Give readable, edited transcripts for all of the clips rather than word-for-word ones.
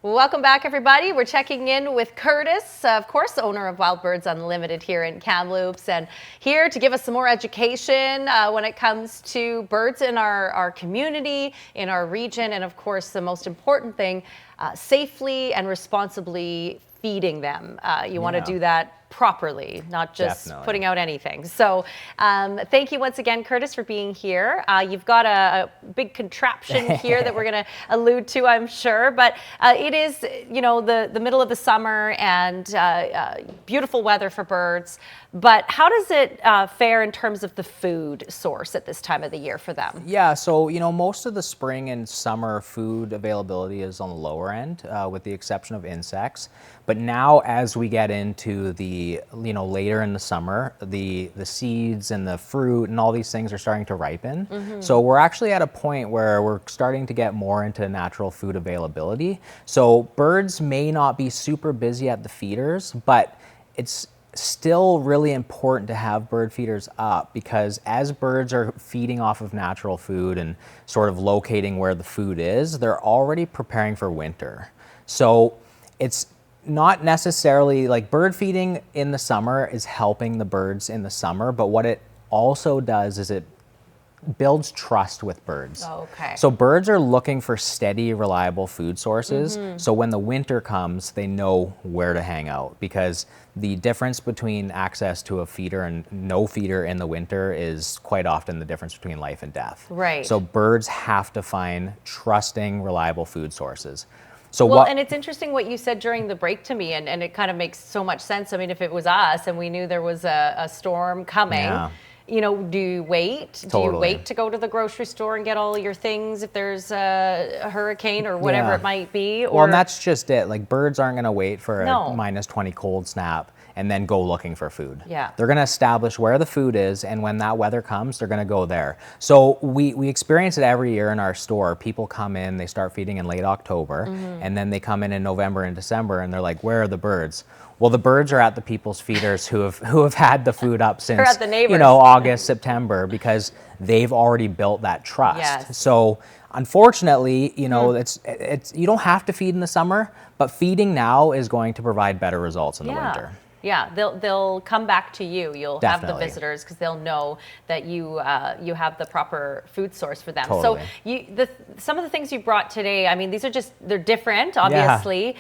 Welcome back, everybody. We're checking in with Curtis, of course, owner of Wild Birds Unlimited here in Kamloops, and here to give us some more education when it comes to birds in our community, in our region, and of course, the most important thing, safely and responsibly feeding them. You want to do that properly, not just putting out anything. So thank you once again, Curtis, for being here. You've got a big contraption here that we're going to allude to, I'm sure, but it is, you know, the middle of the summer and beautiful weather for birds. But how does it fare in terms of the food source at this time of the year for them? Yeah, so, you know, most of the spring and summer food availability is on the lower end, with the exception of insects. But now as we get into the, you know, later in the summer, the seeds and the fruit and all these things are starting to ripen. So we're actually at a point where we're starting to get more into natural food availability. So birds may not be super busy at the feeders, but it's still really important to have bird feeders up, because as birds are feeding off of natural food and sort of locating where the food is, they're already preparing for winter. So it's not necessarily like bird feeding in the summer is helping the birds in the summer, but what it also does is it builds trust with birds. Okay. So birds are looking for steady, reliable food sources. So when the winter comes, they know where to hang out, because the difference between access to a feeder and no feeder in the winter is quite often the difference between life and death. Right. So birds have to find trusting, reliable food sources. So well, and it's interesting what you said during the break to me, and it kind of makes so much sense. I mean, if it was us and we knew there was a storm coming, you know, do you wait? Totally. Do you wait to go to the grocery store and get all your things if there's a hurricane or whatever it might be? Or... Well, and that's just it. Like, birds aren't going to wait for a minus 20 cold snap and then go looking for food. Yeah. They're going to establish where the food is, and when that weather comes, they're going to go there. So we experience it every year in our store. People come in, they start feeding in late October, and then they come in November and December, and they're like, where are the birds? Well, the birds are at the people's feeders who have had the food up since, you know, August, September, because they've already built that trust. Yes. So unfortunately, you know, it's you don't have to feed in the summer, but feeding now is going to provide better results in the winter. Yeah, they'll come back to you. You'll have the visitors because they'll know that you have the proper food source for them. Totally. So some of the things you brought today, I mean, these are they're different, obviously.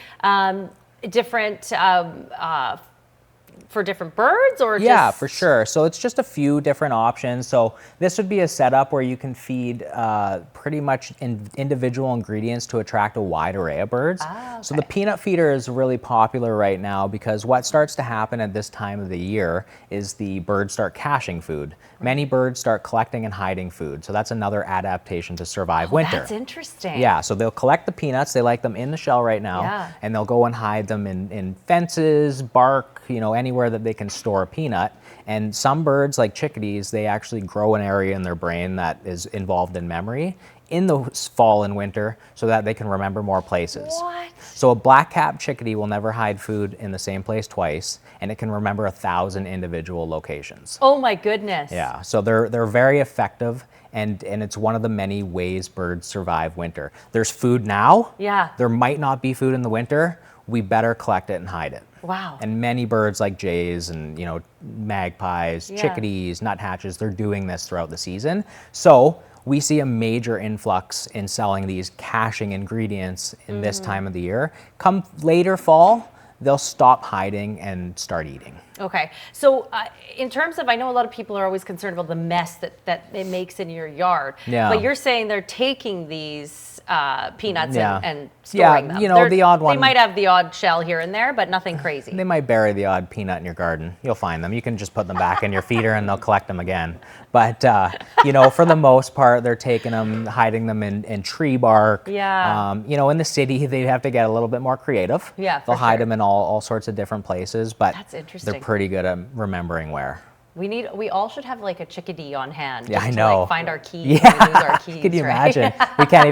Different for different birds, or just... for sure. So it's just a few different options. So this would be a setup where you can feed pretty much individual ingredients to attract a wide array of birds. So the peanut feeder is really popular right now, because what starts to happen at this time of the year is the birds start caching food. Many birds start collecting and hiding food. So that's another adaptation to survive winter. That's interesting. Yeah, so they'll collect the peanuts. They like them in the shell right now, and they'll go and hide them in fences, bark, you know, anywhere that they can store a peanut. And some birds, like chickadees, they actually grow an area in their brain that is involved in memory in the fall and winter, so that they can remember more places. What? So a black-capped chickadee will never hide food in the same place twice, and it can remember 1,000 individual locations. Oh my goodness. Yeah, so they're very effective, and it's one of the many ways birds survive winter. There's food now. Yeah. There might not be food in the winter. We better collect it and hide it. Wow. And many birds like jays and, you know, magpies, chickadees, nuthatches, they're doing this throughout the season. So we see a major influx in selling these caching ingredients in this time of the year. Come later fall, they'll stop hiding and start eating. Okay, so in terms of, I know a lot of people are always concerned about the mess that it makes in your yard, but you're saying they're taking these peanuts and storing them. You know, the odd one. They might have the odd shell here and there, but nothing crazy. They might bury the odd peanut in your garden. You'll find them. You can just put them back in your feeder and they'll collect them again. But, you know, for the most part, they're taking them, hiding them in tree bark. Yeah. You know, in the city, they have to get a little bit more creative. Yeah, They'll hide them in all sorts of different places, but that's interesting. They're pretty good at remembering where. We all should have like a chickadee on hand. Yeah, I just know. To, like, find our keys. Yeah. We lose our keys. Could you imagine? We can't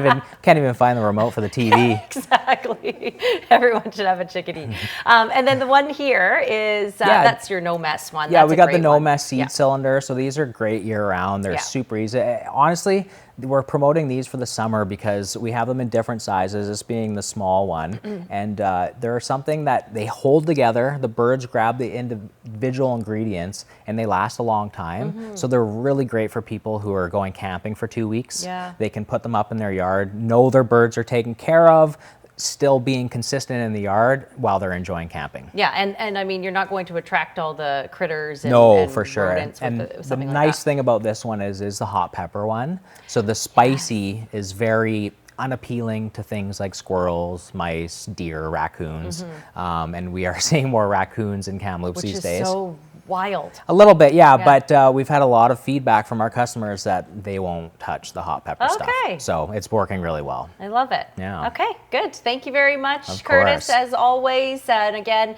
even find the remote for the TV. Exactly. Everyone should have a chickadee. And then the one here is that's your no mess one. Yeah, that's we got the no one. mess seed cylinder. So these are great year round. They're super easy. Honestly, we're promoting these for the summer because we have them in different sizes, this being the small one. And they're something that they hold together. The birds grab the individual ingredients and they last a long time. So they're really great for people who are going camping for 2 weeks. Yeah. They can put them up in their yard, know their birds are taken care of, still being consistent in the yard while they're enjoying camping. Yeah, and I mean, you're not going to attract all the critters and, No, and for sure. rodents And with the something like nice that. thing about this one is the hot pepper one. So the spicy is very unappealing to things like squirrels, mice, deer, raccoons. And we are seeing more raccoons in Kamloops Which these is days. so wild. A little bit, yeah, Yeah. but we've had a lot of feedback from our customers that they won't touch the hot pepper stuff. Okay. So it's working really well. I love it. Yeah. Okay, good. Thank you very much, Of Curtis, course. as always. And again,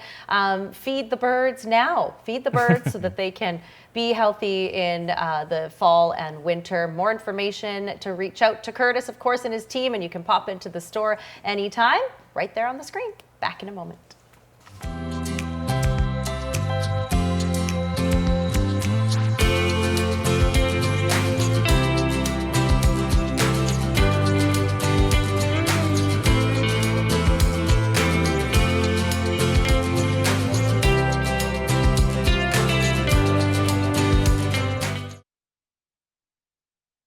feed the birds now. Feed the birds so that they can be healthy in the fall and winter. More information to reach out to Curtis, of course, and his team, and you can pop into the store anytime right there on the screen. Back in a moment.